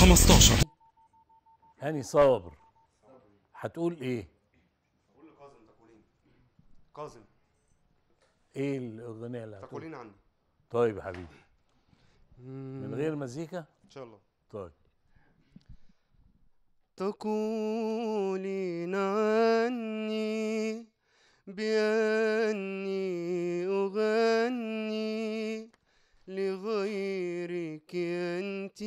15. هاني صابر هتقول ايه؟ بقول لكاظم تاكلين. كاظم ايه الاغنيه اللي هتقول؟ تاكلين عني. طيب يا حبيبي، من غير مزيكا ان شاء الله. طيب. تقولين عني بأني أغني لغيرك أنت،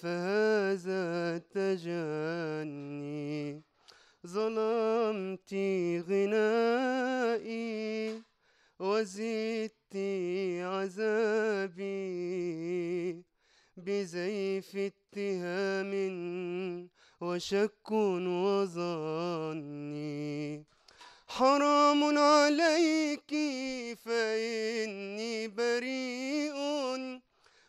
فهذا تجني. ظلمت غنائي وزدت عذابي بزيف اتهام وشك وظني. حرام عليك فإني بريء،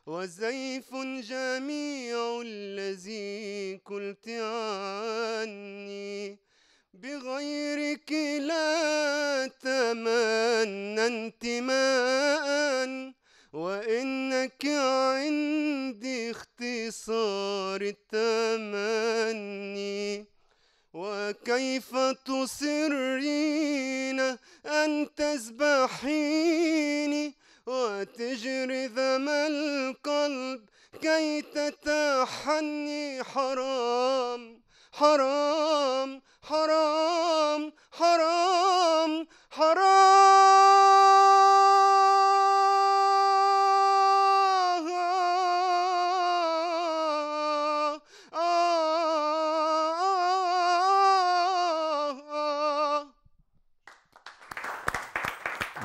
وزيف جميع الذي قلت عني. بغيرك لا تمنى انتماء، وإنك عندي اختصار التمني. وكيف تصرين أن تسبحيني وتجري ذم القلب كي تتحني؟ حرام حرام حرام حرام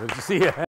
ميرسي.